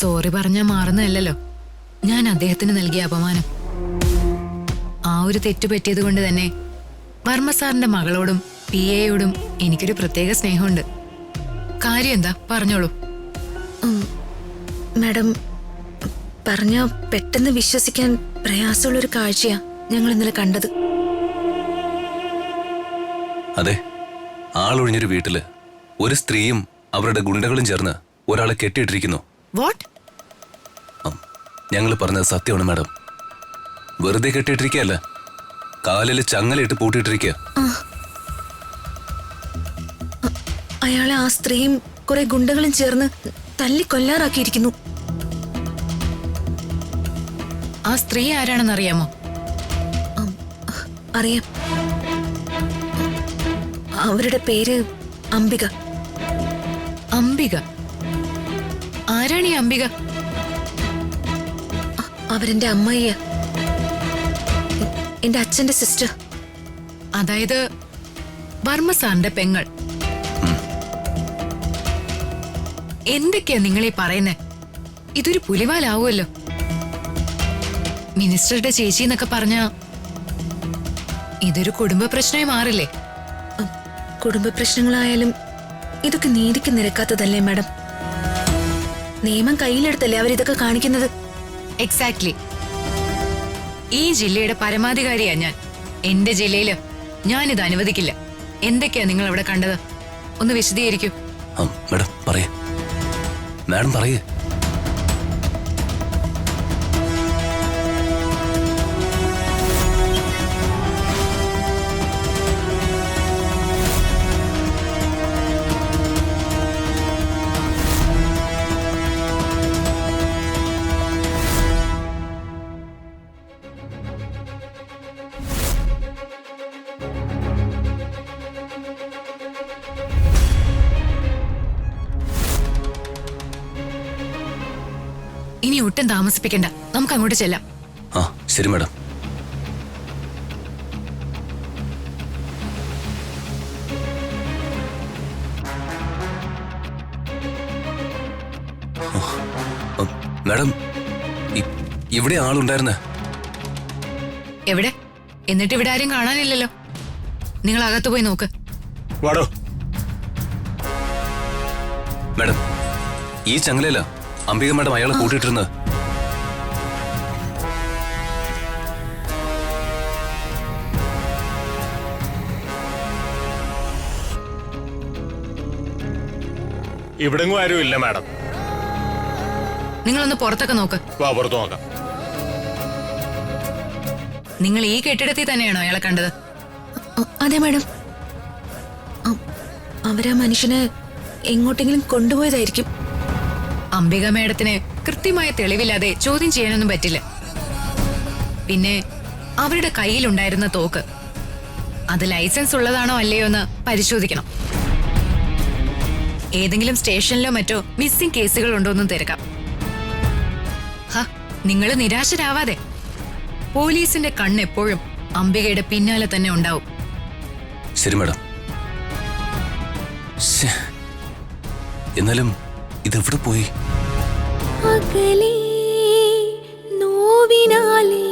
Sorry പറഞ്ഞാൽ മാറുന്നതല്ലോ ഞാൻ അദ്ദേഹത്തിന് നൽകിയ അപമാനം. ആ ഒരു തെറ്റു പറ്റിയത് കൊണ്ട് തന്നെ വർമ്മ സാറിന്റെ മകളോടും PA-യോടും എനിക്കൊരു പ്രത്യേക സ്നേഹമുണ്ട്. കാര്യം എന്താ പറഞ്ഞോളൂ. മാഡം പറഞ്ഞ പെട്ടെന്ന് വിശ്വസിക്കാൻ പ്രയാസമുള്ളൊരു കാഴ്ചയാ ഞങ്ങൾ ഇന്നലെ കണ്ടത്. അതെ, ആളൊഴിഞ്ഞൊരു വീട്ടില് ഒരു സ്ത്രീയും അവരുടെ ഗുണ്ടകളും ചേർന്ന് ഒരാളെ കെട്ടിയിട്ടിരിക്കുന്നു. വാട്ട്? ഞങ്ങൾ പറഞ്ഞത് സത്യമാണ് മാഡം. വെറുതെ കെട്ടിയിട്ടിരിക്കുകയല്ല, കാലിൽ ചങ്ങലയിട്ട് പൂട്ടിയിട്ടിരിക്കുക. അയാളെ ആ സ്ത്രീയും കുറെ ഗുണ്ടകളും ചേർന്ന് തല്ലിക്കൊല്ലാറാക്കിയിരിക്കുന്നു. ആ സ്ത്രീ ആരാണെന്ന് അറിയാമോ? അറിയാം. അവരുടെ പേര് അംബിക. അംബിക? ആരാണ് ഈ അംബിക? അവരെന്റെ അമ്മായിയ, എന്റെ അച്ഛന്റെ സിസ്റ്റർ. അതായത് വർമ്മ സാറിന്റെ പെങ്ങൾ. എന്തൊക്കെയാ നിങ്ങളീ പറയുന്നേ? ഇതൊരു പുലിവാലാവുമല്ലോ. മിനിസ്റ്ററുടെ ചേച്ചി എന്നൊക്കെ പറഞ്ഞ ഇതൊരു കുടുംബ പ്രശ്നമായി മാറില്ലേ? കുടുംബ പ്രശ്നങ്ങളായാലും ഇതൊക്കെ നീതിക്ക് നിരക്കാത്തതല്ലേ മാഡം? നിയമം കയ്യിലെടുത്തല്ലേ അവരിതൊക്കെ കാണിക്കുന്നത്? എക്സാക്ട്ലി. ഈ ജില്ലയുടെ പരമാധികാരിയാ ഞാൻ. എന്റെ ജില്ലയില് ഞാനിത് അനുവദിക്കില്ല. എന്തൊക്കെയാ നിങ്ങൾ അവിടെ കണ്ടത്? ഒന്ന് വിശദീകരിക്കൂ. മാഡം പറയേ, മാഡം പറയേ. ഇനി ഒട്ടും താമസിപ്പിക്കണ്ട, നമുക്ക് അങ്ങോട്ട് ചെല്ലാം. ആ ശരി മാഡം. മാഡം, ഇവിടെ ആളുണ്ടായിരുന്നേ? എവിടെ? എന്നിട്ട് ഇവിടെ ആരും കാണാനില്ലല്ലോ. നിങ്ങൾ അകത്ത് പോയി നോക്ക്. വാടോ. മാഡം, ഈ ചങ്ങലയില അംബിക മാഡം അയാളെ കൂട്ടിയിട്ടിരുന്നത്. ഇവിടെങ്ങും ആരും ഇല്ല മാഡം. നിങ്ങളൊന്ന് പുറത്തൊക്കെ നോക്ക്. വാ, പുറത്ത് നോക്കാം. നിങ്ങൾ ഈ കെട്ടിടത്തിൽ തന്നെയാണോ അയാളെ കണ്ടത്? അതെ മാഡം. അവരാ മനുഷ്യനെ എങ്ങോട്ടെങ്കിലും കൊണ്ടുപോയതായിരിക്കും. അംബിക മേഡത്തിന് കൃത്യമായ തെളിവില്ലാതെ ചോദ്യം ചെയ്യാനൊന്നും പറ്റില്ല. പിന്നെ അവരുടെ കയ്യിലുണ്ടായിരുന്ന തോക്ക്, അത് ലൈസൻസ് ഉള്ളതാണോ അല്ലയോ എന്ന് പരിശോധിക്കണം. ഏതെങ്കിലും സ്റ്റേഷനിലോ മറ്റോ മിസ്സിംഗ് കേസുകൾ ഉണ്ടോന്നും തിരക്കാം. നിങ്ങൾ നിരാശരാവാതെ. പോലീസിന്റെ കണ്ണെപ്പോഴും അംബികയുടെ പിന്നാലെ തന്നെ ഉണ്ടാവും. ശരി മാഡം. എന്നാലും ഇതെവിടെ പോയി? അകലേ നോവിനാലേ